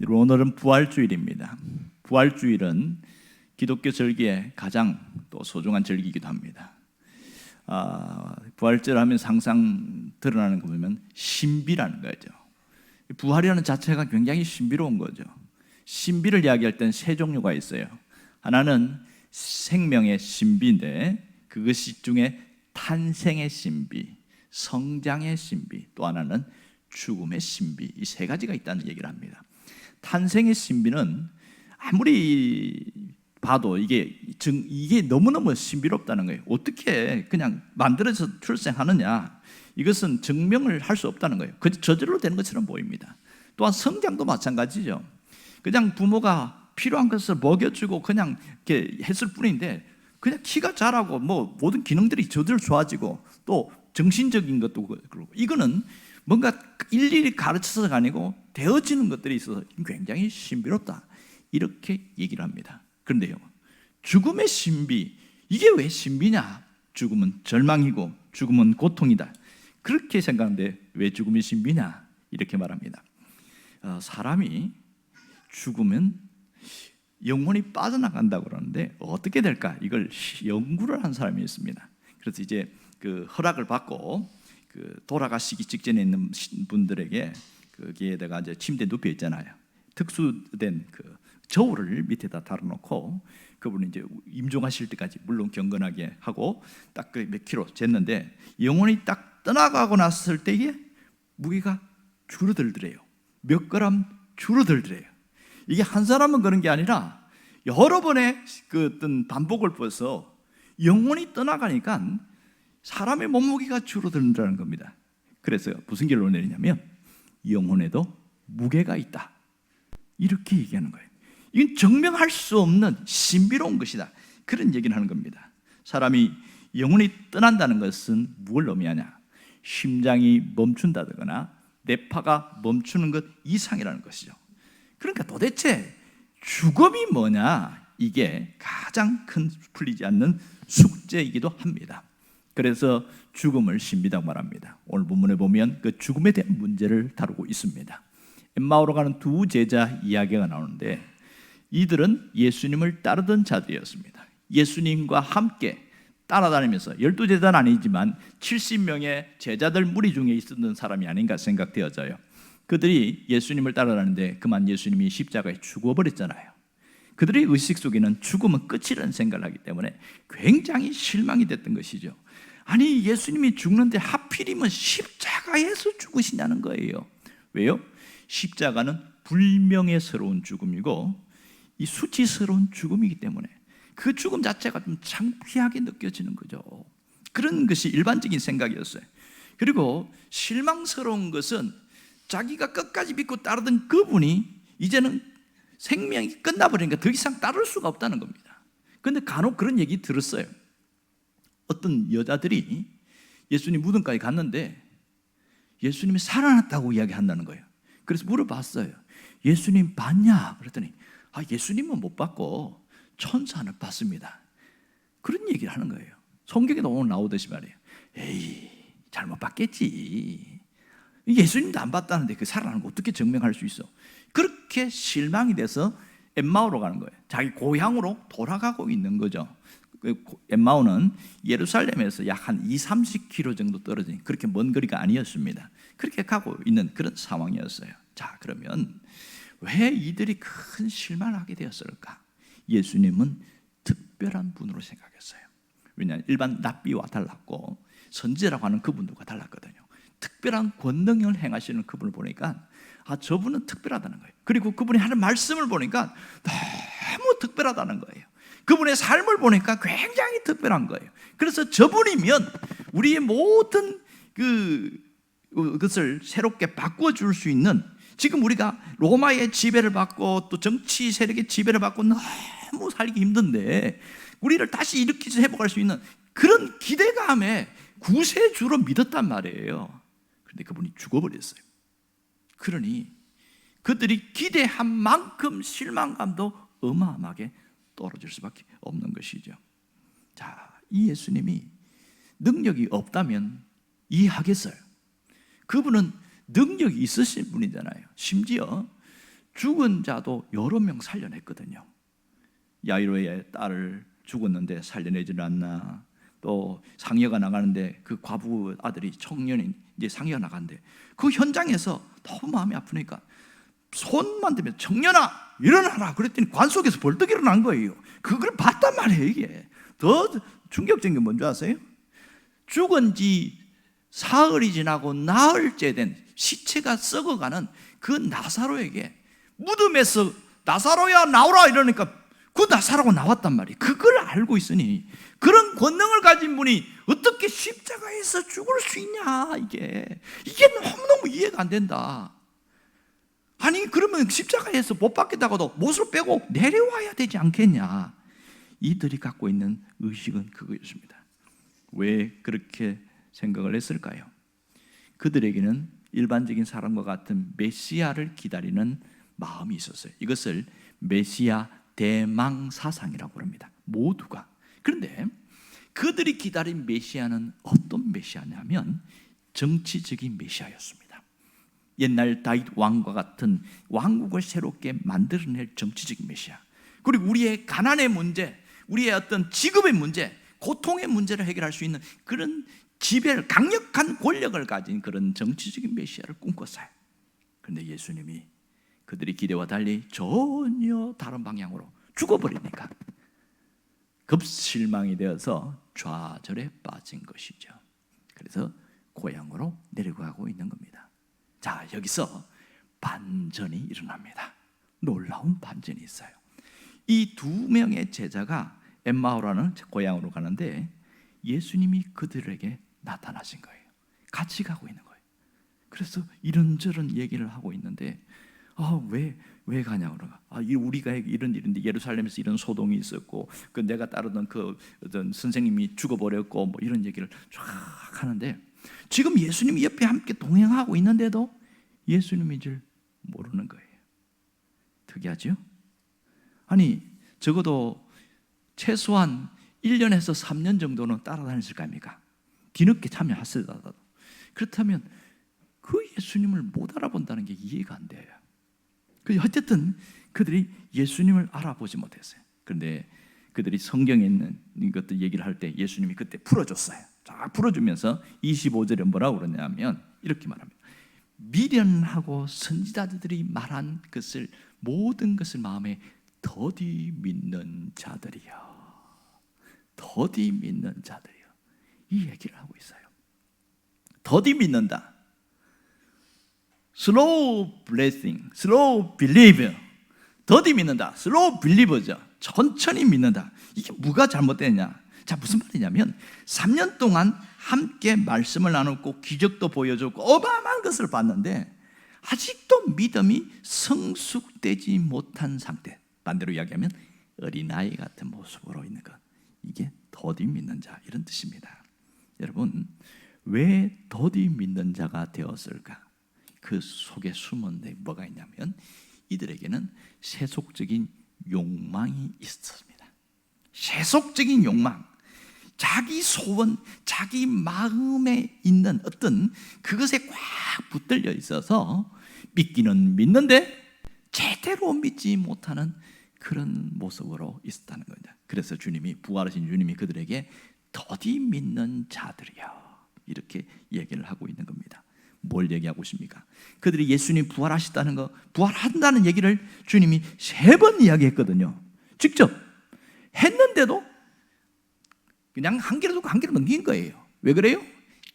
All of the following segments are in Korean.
오늘은 부활주일입니다. 부활주일은 기독교 절기의 가장 또 소중한 절기이기도 합니다. 부활절 하면 항상 드러나는 거 보면 신비라는 거죠. 부활이라는 자체가 굉장히 신비로운 거죠. 신비를 이야기할 땐 세 종류가 있어요. 하나는 생명의 신비인데 그것이 중에 탄생의 신비, 성장의 신비, 또 하나는 죽음의 신비, 이 세 가지가 있다는 얘기를 합니다. 탄생의 신비는 아무리 봐도 이게 너무너무 신비롭다는 거예요. 어떻게 그냥 만들어서 출생하느냐, 이것은 증명을 할 수 없다는 거예요. 저절로 되는 것처럼 보입니다. 또한 성장도 마찬가지죠. 그냥 부모가 필요한 것을 먹여주고 그냥 이렇게 했을 뿐인데 그냥 키가 자라고 뭐 모든 기능들이 저절로 좋아지고 또 정신적인 것도 그렇고, 이거는 뭔가 일일이 가르쳐서가 아니고 되어지는 것들이 있어서 굉장히 신비롭다, 이렇게 얘기를 합니다. 그런데요, 죽음의 신비, 이게 왜 신비냐? 죽음은 절망이고 죽음은 고통이다, 그렇게 생각하는데 왜 죽음이 신비냐? 이렇게 말합니다. 사람이 죽으면 영혼이 빠져나간다고 그러는데 어떻게 될까? 이걸 연구를 한 사람이 있습니다. 그래서 이제 그 허락을 받고 돌아가시기 직전에 있는 분들에게 거기에다가 이제 침대에 눕혀 있잖아요. 특수된 저울을 밑에다 달아놓고 그분이 이제 임종하실 때까지 물론 경건하게 하고 딱 몇 킬로 쟀는데 영혼이 딱 떠나가고 났을 때에 무게가 줄어들더래요. 몇 그램 줄어들더래요. 이게 한 사람은 그런 게 아니라 여러 번의 어떤 반복을 벌써 영혼이 떠나가니까 사람의 몸무게가 줄어든다는 겁니다. 그래서 무슨 결론을 내리냐면 영혼에도 무게가 있다, 이렇게 얘기하는 거예요. 이건 증명할 수 없는 신비로운 것이다, 그런 얘기를 하는 겁니다. 사람이 영혼이 떠난다는 것은 무엇을 의미하냐? 심장이 멈춘다거나 뇌파가 멈추는 것 이상이라는 것이죠. 그러니까 도대체 죽음이 뭐냐? 이게 가장 큰 풀리지 않는 숙제이기도 합니다. 그래서 죽음을 신비라고 말합니다. 오늘 본문에 보면 그 죽음에 대한 문제를 다루고 있습니다. 엠마오로 가는 두 제자 이야기가 나오는데 이들은 예수님을 따르던 자들이었습니다. 예수님과 함께 따라다니면서 12제자는 아니지만 70명의 제자들 무리 중에 있었던 사람이 아닌가 생각되어져요. 그들이 예수님을 따라다니는데 그만 예수님이 십자가에 죽어버렸잖아요. 그들의 의식 속에는 죽음은 끝이라는 생각을 하기 때문에 굉장히 실망이 됐던 것이죠. 아니, 예수님이 죽는데 하필이면 십자가에서 죽으시냐는 거예요. 왜요? 십자가는 불명예스러운 죽음이고 이 수치스러운 죽음이기 때문에 그 죽음 자체가 좀 창피하게 느껴지는 거죠. 그런 것이 일반적인 생각이었어요. 그리고 실망스러운 것은 자기가 끝까지 믿고 따르던 그분이 이제는 생명이 끝나버리니까 더 이상 따를 수가 없다는 겁니다. 그런데 간혹 그런 얘기 들었어요. 어떤 여자들이 예수님 무덤까지 갔는데 예수님이 살아났다고 이야기한다는 거예요. 그래서 물어봤어요. 예수님 봤냐? 그랬더니 예수님은 못 봤고 천사는 봤습니다, 그런 얘기를 하는 거예요. 성경에도 오늘 나오듯이 말이에요. 에이, 잘못 봤겠지. 예수님도 안 봤다는데 그 살아나는 거 어떻게 증명할 수 있어? 그렇게 실망이 돼서 엠마오로 가는 거예요. 자기 고향으로 돌아가고 있는 거죠. 엠마오는 예루살렘에서 약 한 20-30km 정도 떨어진 그렇게 먼 거리가 아니었습니다. 그렇게 가고 있는 그런 상황이었어요. 자, 그러면 왜 이들이 큰 실망을 하게 되었을까? 예수님은 특별한 분으로 생각했어요. 왜냐하면 일반 랍비와 달랐고 선지자라고 하는 그분들과 달랐거든요. 특별한 권능을 행하시는 그분을 보니까 저분은 특별하다는 거예요. 그리고 그분이 하는 말씀을 보니까 너무 특별하다는 거예요. 그분의 삶을 보니까 굉장히 특별한 거예요. 그래서 저분이면 우리의 모든 그것을 새롭게 바꿔줄 수 있는, 지금 우리가 로마의 지배를 받고 또 정치 세력의 지배를 받고 너무 살기 힘든데 우리를 다시 일으키서 회복할 수 있는 그런 기대감에 구세주로 믿었단 말이에요. 그런데 그분이 죽어버렸어요. 그러니 그들이 기대한 만큼 실망감도 어마어마하게 떨어질 수밖에 없는 것이죠. 자, 이 예수님이 능력이 없다면 이해하겠어요. 그분은 능력이 있으신 분이잖아요. 심지어 죽은 자도 여러 명 살려냈거든요. 야이로의 딸을 죽었는데 살려내질 않나. 또 상여가 나가는데 그 과부 아들이 청년이 이제 상여가 나가는데 그 현장에서 너무 마음이 아프니까 손만 대면 청년아 일어나라 그랬더니 관 속에서 벌떡 일어난 거예요. 그걸 봤단 말이에요. 이게 더 충격적인 게 뭔지 아세요? 죽은 지 사흘이 지나고 나흘째 된 시체가 썩어가는 그 나사로에게 무덤에서 나사로야 나오라 이러니까 그 나사로가 나왔단 말이에요. 그걸 알고 있으니 그런 권능을 가진 분이 어떻게 십자가에서 죽을 수 있냐. 이게 너무너무 이해가 안 된다. 아니 그러면 십자가에서 못 박겠다고도 못을 빼고 내려와야 되지 않겠냐. 이들이 갖고 있는 의식은 그거였습니다. 왜 그렇게 생각을 했을까요? 그들에게는 일반적인 사람과 같은 메시아를 기다리는 마음이 있었어요. 이것을 메시아 대망사상이라고 합니다. 모두가. 그런데 그들이 기다린 메시아는 어떤 메시아냐면 정치적인 메시아였습니다. 옛날 다윗 왕과 같은 왕국을 새롭게 만들어낼 정치적인 메시아. 그리고 우리의 가난의 문제, 우리의 어떤 직업의 문제, 고통의 문제를 해결할 수 있는 그런 지배를, 강력한 권력을 가진 그런 정치적인 메시아를 꿈꿨어요. 그런데 예수님이 그들이 기대와 달리 전혀 다른 방향으로 죽어버리니까 급실망이 되어서 좌절에 빠진 것이죠. 그래서 고향으로 내려가고 있는 겁니다. 자, 여기서 반전이 일어납니다. 놀라운 반전이 있어요. 이 두 명의 제자가 엠마오라는 고향으로 가는데 예수님이 그들에게 나타나신 거예요. 같이 가고 있는 거예요. 그래서 이런저런 얘기를 하고 있는데 왜 가냐고 그러가. 우리가 이런 일인데 예루살렘에서 이런 소동이 있었고 그 내가 따르던 그 어떤 선생님이 죽어버렸고 뭐 이런 얘기를 쫙 하는데 지금 예수님이 옆에 함께 동행하고 있는데도 예수님인 줄 모르는 거예요. 특이하죠? 아니 적어도 최소한 1년에서 3년 정도는 따라다녔을 거 아닙니까? 뒤늦게 참여하시더라도. 그렇다면 그 예수님을 못 알아본다는 게 이해가 안 돼요. 어쨌든 그들이 예수님을 알아보지 못했어요. 그런데 그들이 성경에 있는 이것들 얘기를 할 때 예수님이 그때 풀어줬어요. 쫙 풀어주면서 25절에 뭐라고 그러냐면 이렇게 말합니다. 미련하고 선지자들이 말한 것을 모든 것을 마음에 더디 믿는 자들이여. 더디 믿는 자들이여. 이 얘기를 하고 있어요. 더디 믿는다. Slow blessing, slow believer. 더디 믿는다. Slow believer죠. 천천히 믿는다. 이게 뭐가 잘못됐냐? 자, 무슨 말이냐면 3년 동안 함께 말씀을 나눴고 기적도 보여줬고 어마어마한 것을 봤는데 아직도 믿음이 성숙되지 못한 상태. 반대로 이야기하면 어린아이 같은 모습으로 있는 것. 이게 더디 믿는 자 이런 뜻입니다. 여러분 왜 더디 믿는 자가 되었을까? 그 속에 숨은 데 뭐가 있냐면 이들에게는 세속적인 욕망이 있었습니다. 세속적인 욕망, 자기 소원, 자기 마음에 있는 어떤 그것에 꽉 붙들려 있어서 믿기는 믿는데 제대로 믿지 못하는 그런 모습으로 있었다는 겁니다. 그래서 주님이 부활하신 주님이 그들에게 더디 믿는 자들이여 이렇게 얘기를 하고 있는 겁니다. 뭘 얘기하고 있습니까? 그들이 예수님 부활하셨다는 거, 부활한다는 얘기를 주님이 3번 이야기했거든요. 직접 했는데도 그냥 한 개를 두고 한 개를 넘긴 거예요. 왜 그래요?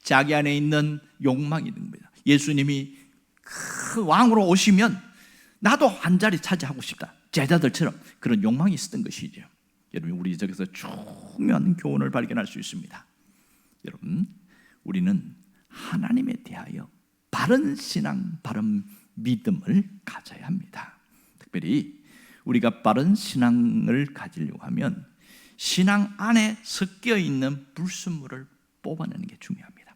자기 안에 있는 욕망이 있는 겁니다. 예수님이 그 왕으로 오시면 나도 한 자리 차지하고 싶다. 제자들처럼 그런 욕망이 있었던 것이죠. 여러분 우리 저기서 중요한 교훈을 발견할 수 있습니다. 여러분 우리는 하나님에 대하여 바른 신앙, 바른 믿음을 가져야 합니다. 특별히 우리가 바른 신앙을 가지려고 하면 신앙 안에 섞여 있는 불순물을 뽑아내는 게 중요합니다.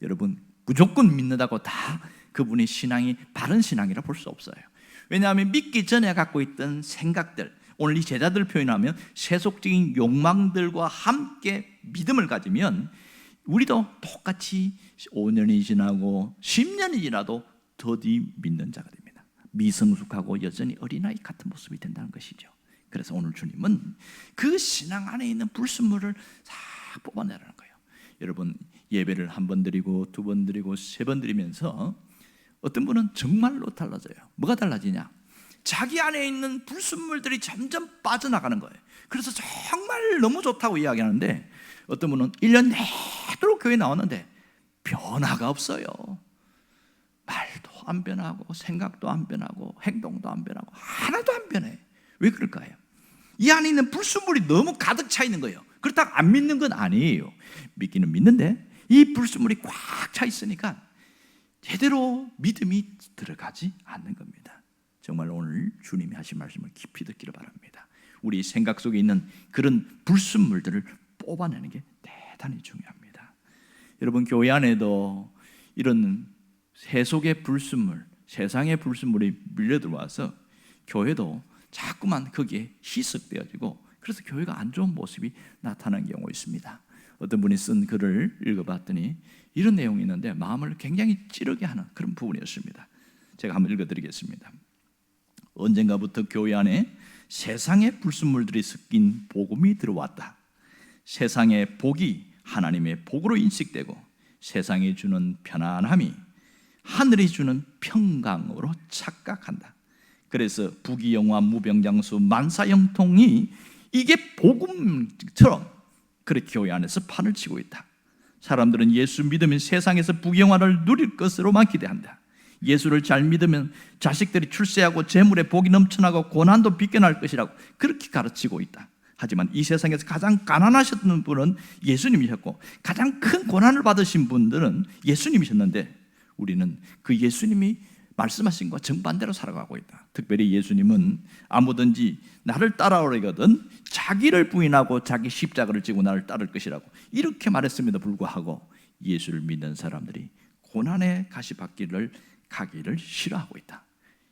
여러분 무조건 믿는다고 다 그분의 신앙이 바른 신앙이라 볼 수 없어요. 왜냐하면 믿기 전에 갖고 있던 생각들, 오늘 이 제자들 표현하면 세속적인 욕망들과 함께 믿음을 가지면 우리도 똑같이 5년이 지나고 10년이 지나도 더디 믿는 자가 됩니다. 미성숙하고 여전히 어린아이 같은 모습이 된다는 것이죠. 그래서 오늘 주님은 그 신앙 안에 있는 불순물을 다 뽑아내라는 거예요. 여러분, 예배를 한 번 드리고 두 번 드리고 세 번 드리면서 어떤 분은 정말로 달라져요. 뭐가 달라지냐? 자기 안에 있는 불순물들이 점점 빠져나가는 거예요. 그래서 정말 너무 좋다고 이야기하는데 어떤 분은 1년 내도록 교회 나왔는데 변화가 없어요. 말도 안 변하고 생각도 안 변하고 행동도 안 변하고 하나도 안 변해. 왜 그럴까요? 이 안에 있는 불순물이 너무 가득 차 있는 거예요. 그렇다고 안 믿는 건 아니에요. 믿기는 믿는데 이 불순물이 꽉 차 있으니까 제대로 믿음이 들어가지 않는 겁니다. 정말 오늘 주님이 하신 말씀을 깊이 듣기를 바랍니다. 우리 생각 속에 있는 그런 불순물들을 뽑아내는 게 대단히 중요합니다. 여러분, 교회 안에도 이런 세속의 불순물, 세상의 불순물이 밀려들어와서 교회도 자꾸만 거기에 희석되어지고 그래서 교회가 안 좋은 모습이 나타나는 경우가 있습니다. 어떤 분이 쓴 글을 읽어봤더니 이런 내용이 있는데 마음을 굉장히 찌르게 하는 그런 부분이었습니다. 제가 한번 읽어드리겠습니다. 언젠가부터 교회 안에 세상의 불순물들이 섞인 복음이 들어왔다. 세상의 복이 하나님의 복으로 인식되고 세상이 주는 편안함이 하늘이 주는 평강으로 착각한다. 그래서 부귀영화 무병장수 만사형통이 이게 복음처럼 그렇게 교회 안에서 판을 치고 있다. 사람들은 예수 믿으면 세상에서 부귀영화를 누릴 것으로만 기대한다. 예수를 잘 믿으면 자식들이 출세하고 재물에 복이 넘쳐나고 고난도 빗겨날 것이라고 그렇게 가르치고 있다. 하지만 이 세상에서 가장 가난하셨던 분은 예수님이셨고 가장 큰 고난을 받으신 분들은 예수님이셨는데 우리는 그 예수님이 말씀하신 것과 정반대로 살아가고 있다. 특별히 예수님은 아무든지 나를 따라오려거든 자기를 부인하고 자기 십자가를 지고 나를 따를 것이라고 이렇게 말했음에도 불구하고 예수를 믿는 사람들이 고난의 가시밭길을 가기를 싫어하고 있다.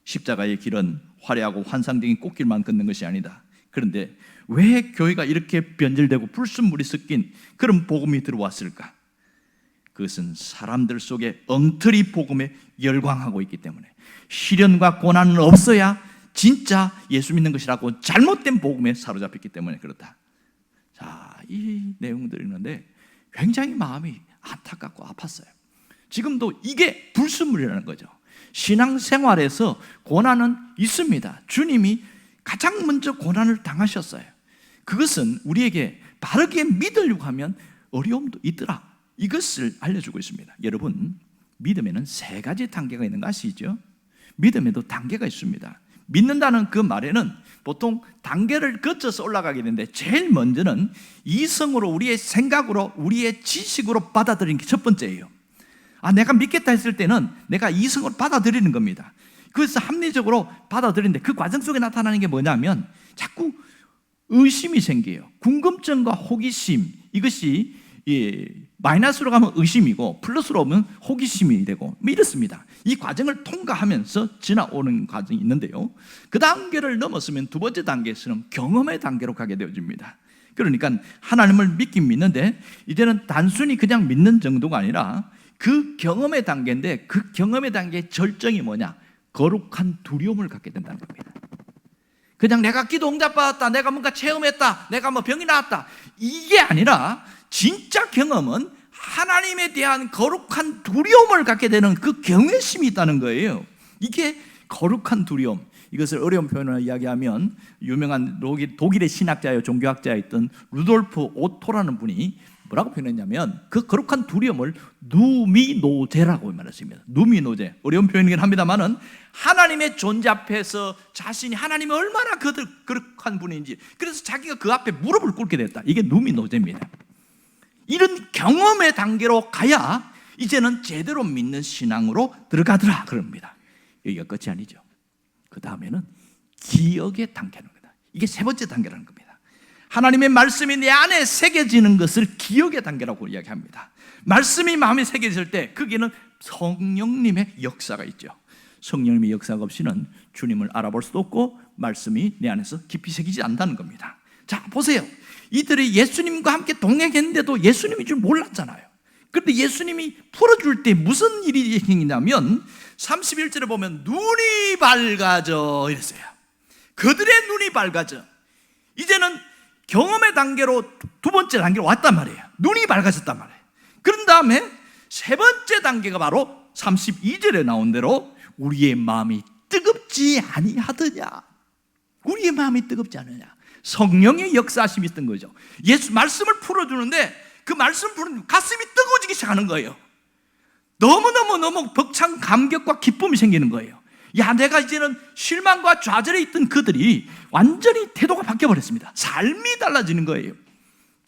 십자가의 길은 화려하고 환상적인 꽃길만 걷는 것이 아니다. 그런데 왜 교회가 이렇게 변질되고 불순물이 섞인 그런 복음이 들어왔을까? 그것은 사람들 속에 엉터리 복음에 열광하고 있기 때문에 시련과 고난은 없어야 진짜 예수 믿는 것이라고 잘못된 복음에 사로잡혔기 때문에 그렇다. 자, 이 내용들이 있는데 굉장히 마음이 안타깝고 아팠어요. 지금도 이게 불순물이라는 거죠. 신앙생활에서 고난은 있습니다. 주님이 가장 먼저 고난을 당하셨어요. 그것은 우리에게 바르게 믿으려고 하면 어려움도 있더라. 이것을 알려주고 있습니다. 여러분, 믿음에는 세 가지 단계가 있는 거 아시죠? 믿음에도 단계가 있습니다. 믿는다는 그 말에는 보통 단계를 거쳐서 올라가게 되는데 제일 먼저는 이성으로 우리의 생각으로 우리의 지식으로 받아들이는 게 첫 번째예요. 내가 믿겠다 했을 때는 내가 이성으로 받아들이는 겁니다. 그래서 합리적으로 받아들이는데 그 과정 속에 나타나는 게 뭐냐면 자꾸 의심이 생겨요. 궁금증과 호기심, 이것이 마이너스로 가면 의심이고 플러스로 오면 호기심이 되고 이렇습니다. 이 과정을 통과하면서 지나오는 과정이 있는데요, 그 단계를 넘었으면 두 번째 단계에서는 경험의 단계로 가게 되어집니다. 그러니까 하나님을 믿긴 믿는데 이제는 단순히 그냥 믿는 정도가 아니라 그 경험의 단계인데 그 경험의 단계의 절정이 뭐냐? 거룩한 두려움을 갖게 된다는 겁니다. 그냥 내가 기도 응답받았다, 내가 뭔가 체험했다, 내가 뭐 병이 나았다, 이게 아니라 진짜 경험은 하나님에 대한 거룩한 두려움을 갖게 되는 그 경외심이 있다는 거예요. 이게 거룩한 두려움. 이것을 어려운 표현으로 이야기하면 유명한 독일의 신학자요 종교학자였던 루돌프 오토라는 분이 뭐라고 표현했냐면 그 거룩한 두려움을 누미노제라고 말했습니다. 누미노제, 어려운 표현이긴 합니다만은 하나님의 존재 앞에서 자신이 하나님이 얼마나 거룩한 분인지, 그래서 자기가 그 앞에 무릎을 꿇게 됐다. 이게 누미노제입니다. 이런 경험의 단계로 가야 이제는 제대로 믿는 신앙으로 들어가더라 그럽니다. 여기가 끝이 아니죠. 그 다음에는 기억의 단계는 거다. 이게 세 번째 단계라는 겁니다. 하나님의 말씀이 내 안에 새겨지는 것을 기억의 단계라고 이야기합니다. 말씀이 마음에 새겨질 때 거기는 성령님의 역사가 있죠. 성령님의 역사가 없이는 주님을 알아볼 수도 없고 말씀이 내 안에서 깊이 새기지 않는다는 겁니다. 자, 보세요. 이들이 예수님과 함께 동행했는데도 예수님인 줄 몰랐잖아요. 그런데 예수님이 풀어줄 때 무슨 일이 생기냐면 31절에 보면 눈이 밝아져 이랬어요. 그들의 눈이 밝아져. 이제는 경험의 단계로 두 번째 단계로 왔단 말이에요. 눈이 밝아졌단 말이에요. 그런 다음에 세 번째 단계가 바로 32절에 나온 대로 우리의 마음이 뜨겁지 아니하더냐. 우리의 마음이 뜨겁지 않느냐. 성령의 역사하심이 있던 거죠. 예수 말씀을 풀어주는데 그 말씀 풀어주면 가슴이 뜨거워지기 시작하는 거예요. 너무 벅찬 감격과 기쁨이 생기는 거예요. 야, 내가 이제는 실망과 좌절에 있던 그들이 완전히 태도가 바뀌어버렸습니다. 삶이 달라지는 거예요.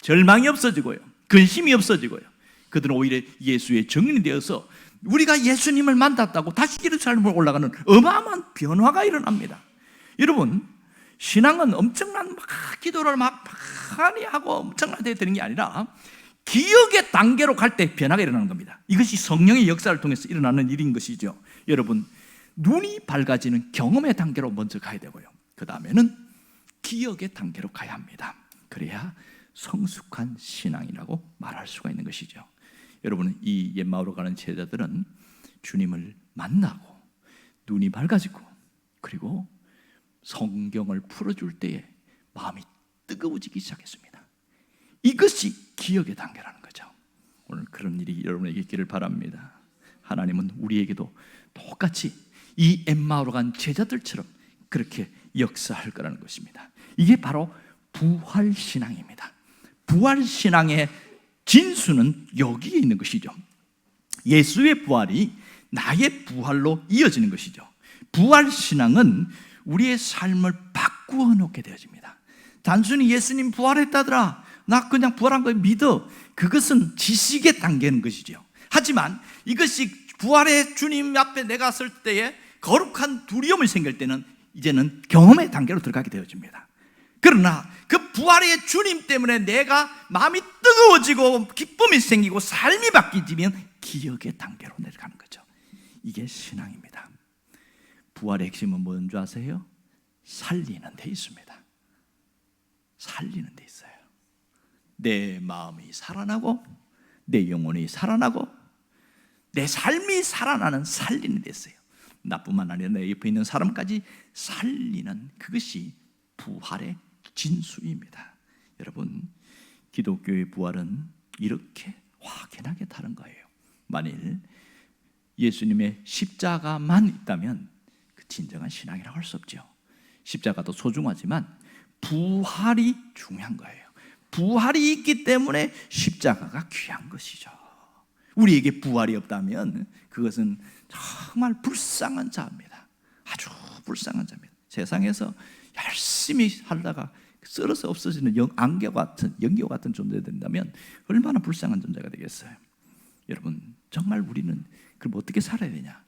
절망이 없어지고요, 근심이 없어지고요. 그들은 오히려 예수의 증인이 되어서 우리가 예수님을 만났다고 다시 예루살렘으로 올라가는 어마어마한 변화가 일어납니다. 여러분, 신앙은 엄청난 기도를 많이 하고 엄청나게 되는 게 아니라 기억의 단계로 갈 때 변화가 일어나는 겁니다. 이것이 성령의 역사를 통해서 일어나는 일인 것이죠. 여러분, 눈이 밝아지는 경험의 단계로 먼저 가야 되고요, 그 다음에는 기억의 단계로 가야 합니다. 그래야 성숙한 신앙이라고 말할 수가 있는 것이죠. 여러분, 이 엠마오로 가는 제자들은 주님을 만나고 눈이 밝아지고 그리고 성경을 풀어줄 때에 마음이 뜨거워지기 시작했습니다. 이것이 기억의 단계라는 거죠. 오늘 그런 일이 여러분에게 있기를 바랍니다. 하나님은 우리에게도 똑같이 이 엠마오로 간 제자들처럼 그렇게 역사할 거라는 것입니다. 이게 바로 부활신앙입니다. 부활신앙의 진수는 여기에 있는 것이죠. 예수의 부활이 나의 부활로 이어지는 것이죠. 부활신앙은 우리의 삶을 바꾸어 놓게 되어집니다. 단순히 예수님 부활했다더라, 나 그냥 부활한 거 믿어, 그것은 지식의 단계인 것이죠. 하지만 이것이 부활의 주님 앞에 내가 설 때에 거룩한 두려움이 생길 때는 이제는 경험의 단계로 들어가게 되어집니다. 그러나 그 부활의 주님 때문에 내가 마음이 뜨거워지고 기쁨이 생기고 삶이 바뀌지면 기억의 단계로 내려가는 거죠. 이게 신앙입니다. 부활의 핵심은 뭔지 아세요? 살리는 데 있습니다. 살리는 데 있어요. 내 마음이 살아나고 내 영혼이 살아나고 내 삶이 살아나는 살리는 데 있어요. 나뿐만 아니라 내 옆에 있는 사람까지 살리는, 그것이 부활의 진수입니다. 여러분, 기독교의 부활은 이렇게 확연하게 다른 거예요. 만일 예수님의 십자가만 있다면 그 진정한 신앙이라고 할 수 없죠. 십자가도 소중하지만 부활이 중요한 거예요. 부활이 있기 때문에 십자가가 귀한 것이죠. 우리에게 부활이 없다면 그것은 정말 불쌍한 자입니다. 아주 불쌍한 자입니다. 세상에서 열심히 살다가 썰어서 없어지는 안개와 같은 존재가 된다면 얼마나 불쌍한 존재가 되겠어요. 여러분, 정말 우리는 그럼 어떻게 살아야 되냐?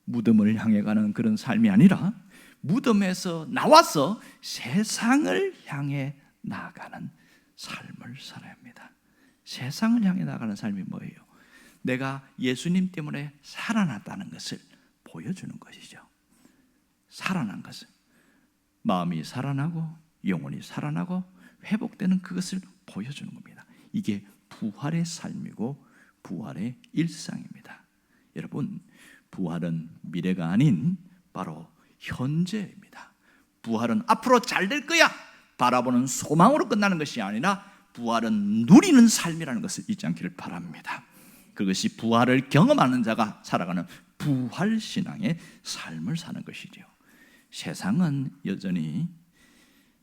무덤을 향해 가는 그런 삶이 아니라 무덤에서 나와서 세상을 향해 나아가는 삶을 살아야 합니다. 세상을 향해 나가는 삶이 뭐예요? 내가 예수님 때문에 살아났다는 것을 보여주는 것이죠. 살아난 것을, 마음이 살아나고 영혼이 살아나고 회복되는 그것을 보여주는 겁니다. 이게 부활의 삶이고 부활의 일상입니다. 여러분, 부활은 미래가 아닌 바로 현재입니다. 부활은 앞으로 잘 될 거야 바라보는 소망으로 끝나는 것이 아니라 부활은 누리는 삶이라는 것을 잊지 않기를 바랍니다. 그것이 부활을 경험하는 자가 살아가는 부활신앙의 삶을 사는 것이죠. 세상은 여전히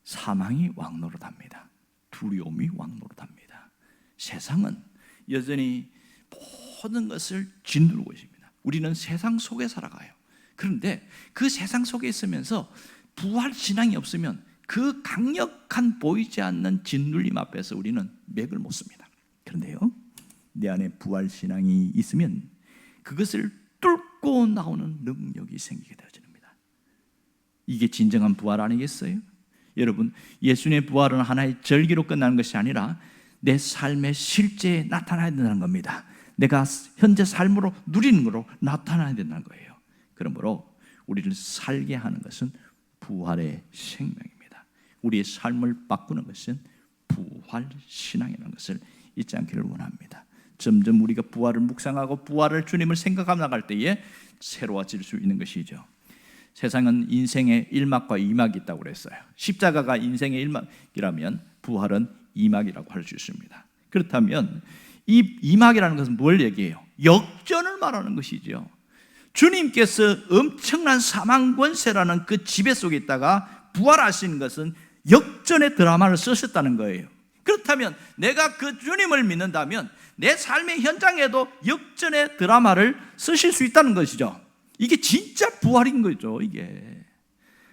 사망이 왕노릇합니다. 두려움이 왕노릇합니다. 세상은 여전히 모든 것을 짓누르고 있습니다. 우리는 세상 속에 살아가요. 그런데 그 세상 속에 있으면서 부활신앙이 없으면 그 강력한 보이지 않는 짓눌림 앞에서 우리는 맥을 못 씁니다. 그런데요, 내 안에 부활신앙이 있으면 그것을 뚫고 나오는 능력이 생기게 되어집니다. 이게 진정한 부활 아니겠어요? 여러분, 예수님의 부활은 하나의 절기로 끝나는 것이 아니라 내 삶의 실제에 나타나야 된다는 겁니다. 내가 현재 삶으로 누리는 것으로 나타나야 된다는 거예요. 그러므로 우리를 살게 하는 것은 부활의 생명입니다. 우리의 삶을 바꾸는 것은 부활신앙이라는 것을 잊지 않기를 원합니다. 점점 우리가 부활을 묵상하고 부활을 주님을 생각하며 나갈 때에 새로워질 수 있는 것이죠. 세상은 인생의 1막과 2막이 있다고 그랬어요. 십자가가 인생의 1막이라면 부활은 2막이라고 할 수 있습니다. 그렇다면 이 2막이라는 것은 뭘 얘기해요? 역전을 말하는 것이죠. 주님께서 엄청난 사망 권세라는 그 지배 속에 있다가 부활하시는 것은 역전의 드라마를 쓰셨다는 거예요. 그렇다면 내가 그 주님을 믿는다면 내 삶의 현장에도 역전의 드라마를 쓰실 수 있다는 것이죠. 이게 진짜 부활인 거죠. 이게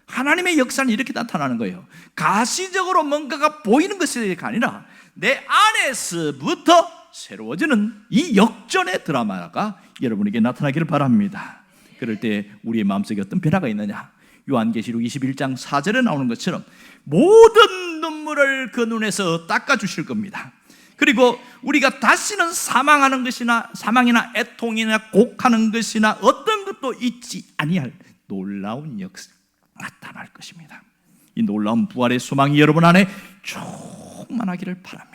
하나님의 역사는 이렇게 나타나는 거예요. 가시적으로 뭔가가 보이는 것이 아니라 내 안에서부터 새로워지는 이 역전의 드라마가 여러분에게 나타나기를 바랍니다. 그럴 때 우리의 마음속에 어떤 변화가 있느냐? 요한계시록 21장 4절에 나오는 것처럼 모든 눈물을 그 눈에서 닦아주실 겁니다. 그리고 우리가 다시는 사망하는 것이나 사망이나 애통이나 곡하는 것이나 어떤 것도 있지 아니할 놀라운 역사가 나타날 것입니다. 이 놀라운 부활의 소망이 여러분 안에 충만하기를 바랍니다.